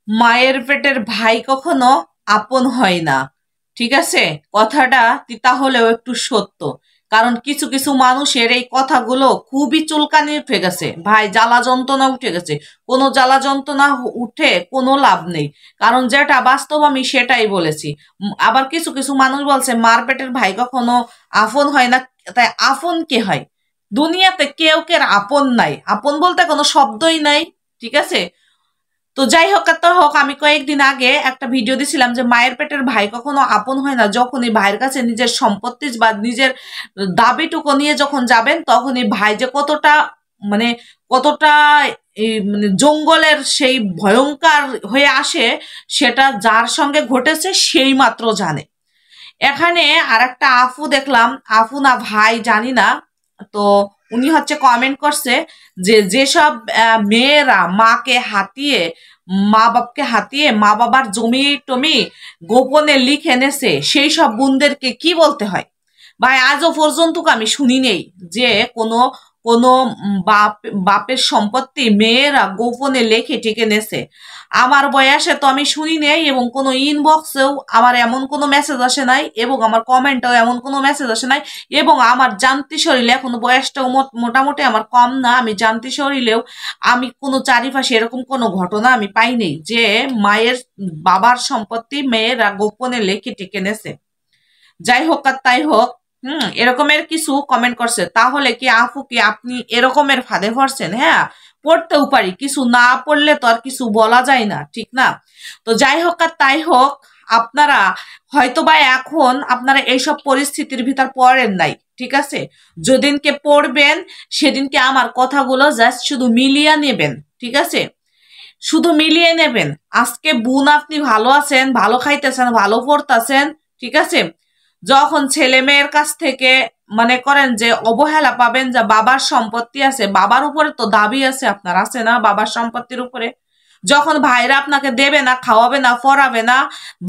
মায়ের পেটের ভাই কখনো আপন হয় না। ঠিক আছে, কথাটা তিতা হলেও একটু সত্য। কারণ কিছু কিছু মানুষের এই কথাগুলো খুবই চুলকানি উঠে গেছে ভাই, জ্বালা যন্ত্রণা উঠে গেছে। কোনো জ্বালা যন্ত্রণা উঠে কোনো লাভ নেই, কারণ যেটা বাস্তব আমি সেটাই বলেছি। আবার কিছু কিছু মানুষ বলছে মার পেটের ভাই কখনো আপন হয় না। তাই আপন কে হয়? দুনিয়াতে কেউ কে আপন নাই, আপন বলতে কোনো শব্দই নাই। ঠিক আছে, তো যাই হোক আর তাই হোক, আমি কয়েকদিন আগে একটা ভিডিও দিছিলাম যে মায়ের পেটের ভাই কখনো আপন হয় না। যখনই ভাইয়ের কাছে নিজের সম্পত্তি বা নিজের দাবিটুকু নিয়ে যখন যাবেন, তখনই ভাই যে কতটা মানে কতটা মানে জঙ্গলের সেই ভয়ঙ্কর হয়ে আসে, সেটা যার সঙ্গে ঘটেছে সেই মাত্র জানে। এখানে আর একটা আফু দেখলাম, আফু না ভাই জানি না, তো উনি হচ্ছে কমেন্ট করছে যে যেসব মেয়েরা মাকে হাতিয়ে মা বাপকে হাতিয়ে মা বাবার জমি টমি গোপনে লিখে নেছে, সেই সব বোনদেরকে কি বলতে হয়। ভাই আজও পর্যন্ত আমি শুনি নেই যে কোনো কোনো বাপের সম্পত্তি মেয়েরা গোপনে লেখে টেকে নেছে। আমার বয়সে তো আমি শুনি নেই, এবং কোনো ইনবক্সেও আমার এমন কোনো মেসেজ আসে নাই, এবং আমার কমেন্টেও এমন কোনো মেসেজ আসে নাই। এবং আমার জানতে শরীরে এখন বয়সটাও মোটামুটি আমার কম না, আমি জানতে শরীরেও আমি কোনো চারিপাশে এরকম কোনো ঘটনা আমি পাইনি যে মায়ের বাবার সম্পত্তি মেয়েরা গোপনে লেখে টেকে নেছে। যাই হোক আর তাই হোক, এরকমের কিছু কমেন্ট করছে। তাহলে কি আপু কি আপনি এরকমের ফাঁদে পড়ছেন? হ্যাঁ, পড়তেও পারি, কিছু না পড়লে তো আর কিছু বলা যায় না, ঠিক না? তো যাই হোক আর তাই হোক, আপনারা হয়তো বা এখন আপনারা এইসব পরিস্থিতির ভিতর পড়েন নাই। ঠিক আছে, যেদিনকে পড়বেন সেদিনকে আমার কথাগুলো জাস্ট শুধু মিলিয়ে নেবেন। ঠিক আছে, শুধু মিলিয়ে নেবেন। আজকে বোন আপনি ভালো আছেন, ভালো খাইতেছেন, ভালো পড়তেছেন, ঠিক আছে, যখন ছেলে মেয়ের কাছ থেকে মনে করেন যে অবহেলা পাবেন, যা বাবার সম্পত্তি আছে, বাবার উপরে তো দাবি আছে আপনার, আছে না বাবার সম্পত্তির উপরে? যখন ভাইরা আপনাকে দেবে না, খাওয়াবে না, পরাবে না,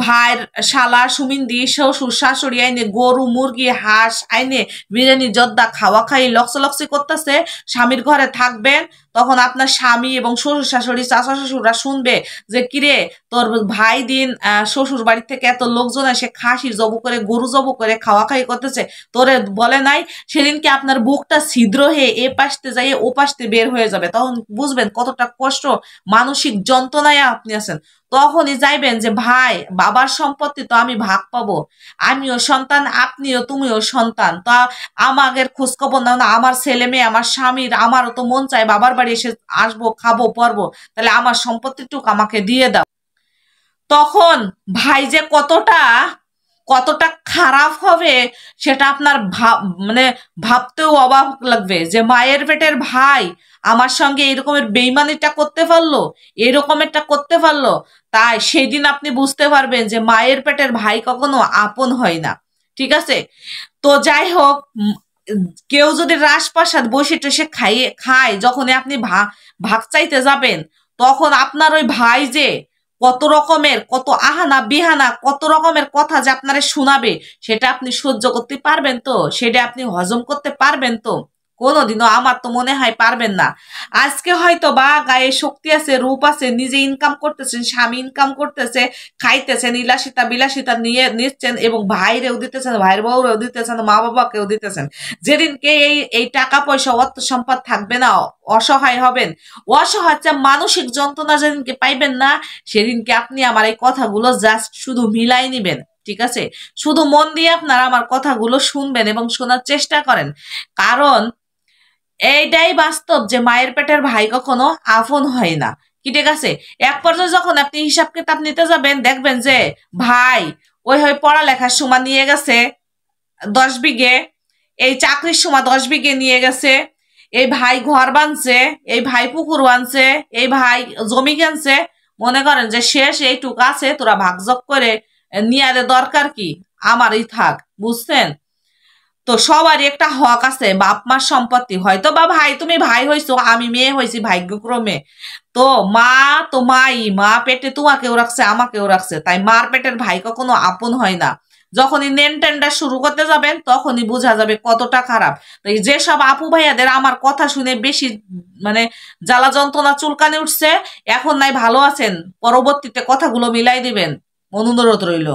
ভাইয়ের শালা সুমিন্দি শ্বশুর শাশুড়ি আইনে গরু মুরগি হাঁস আইনে বিরিয়ানি জর্দা খাওয়া খাই লক্সি করতেছে, স্বামীর ঘরে থাকবেন, তখন আপনার স্বামী এবং শ্বশুর শাশুড়ি চাচা শ্বশুররা শুনবে যে কিরে তোর ভাই দিন শ্বশুর বাড়ি থেকে এত লোকজন এসে খাসি জবু করে গরু জবু করে খাওয়া খাই করতেছে, তোরে বলে নাই? সেদিনকে আপনার বুকটা ছিদ্র হয়ে এ পাশতে যাই ও পাশতে বের হয়ে যাবে, তখন বুঝবেন কতটা কষ্ট, মানসিক যন্ত্রণায় আপনি আছেন। তখনই যাইবেন যে ভাই বাবার সম্পত্তি তো আমি ভাগ পাবো, আমিও সন্তান, আপনিও তুমিও সন্তান, তা আমাদের খোঁজ খবর নাও না, আমার ছেলে মেয়ে আমার স্বামীর, আমারও তো মন চায় বাবার বাড়ি এসে আসবো খাবো পরবো, তাহলে আমার সম্পত্তিটুকু আমাকে দিয়ে দাও। তখন ভাই যে কতটা কতটা খারাপ হবে সেটা আপনার মানে ভাবতেও অবাক লাগবে যে মায়ের পেটের ভাই আমার সঙ্গে এরকমের বেইমানিটা করতে পারলো, এরকমেরটা করতে পারলো। তাই সেদিন আপনি বুঝতে পারবেন যে মায়ের পেটের ভাই কখনো আপন হয় না। ঠিক আছে, তো যাই হোক, কেউ যদি রাজপ্রাসাদ বসে টসে খায়, যখনই আপনি ভাগ চাইতে যাবেন, তখন আপনার ওই ভাই যে কত রকমের কত আহানা বিহানা কত রকমের কথা যে আপনারে শোনাবে, সেটা আপনি সহ্য করতে পারবেন তো? সেটা আপনি হজম করতে পারবেন তো? কোনোদিনও আমার তো মনে হয় পারবেন না। আজকে হয়তো বা গায়ে শক্তি আছে, রূপ আছে, নিজে ইনকাম করতেছেন, স্বামী ইনকাম করতেছে, খাইতেছেন, ইলাসিতা বিলাসিতা নিয়ে নিচ্ছেন, এবং ভাইরেও দিতেছেন, ভাইয়ের বউরেও দিতেছেন, মা বাবাকেও দিতেছেন। যেদিনকে এই এই টাকা পয়সা অর্থ সম্পদ থাকবে না, অসহায় হবেন, অসহায় মানসিক যন্ত্রণা যেদিনকে পাইবেন না, সেদিনকে আপনি আমার এই কথাগুলো জাস্ট শুধু মিলাই নিবেন। ঠিক আছে, শুধু মন দিয়ে আপনারা আমার কথাগুলো শুনবেন এবং শোনার চেষ্টা করেন। কারণ এইটাই বাস্তব যে মায়ের পেটের ভাই কখনো আপন হয় না। কি ঠিক আছে, এক পর্যায়ে যখন আপনি হিসাব কিতাব নিতে যাবেন, দেখবেন যে ভাই ওই পড়ালেখার সময় নিয়ে গেছে 10 বিঘে, এই চাকরির সময় 10 বিঘে নিয়ে গেছে, এই ভাই ঘর বানছে, এই ভাই পুকুর বানছে, এই ভাই জমি কিনছে, মনে করেন যে শেষ এইটুক আছে, তোরা ভাগযোগ করে নিয়ে দরকার কি, আমারই থাক, বুঝছেন? তো সবারই একটা হক আছে বাপ মার সম্পত্তি। হয়তো বা ভাই তুমি ভাই হইছো, আমি মেয়ে হয়েছি ভাগ্যক্রমে, তো মা তো মাই, মা পেটে তোমাকেও রাখছে আমাকেও রাখছে, তাই মার পেটের ভাই কখনো আপন হয় না। যখনই নেন টেন্ডার শুরু করতে যাবেন তখনই বোঝা যাবে কতটা খারাপ। তো এই যেসব আপু ভাইয়াদের আমার কথা শুনে বেশি মানে জ্বালা যন্ত্রণা চুলকানি উঠছে, এখন নাই ভালো আছেন, পরবর্তীতে কথাগুলো মিলাই দিবেন, অনুরোধ রইল।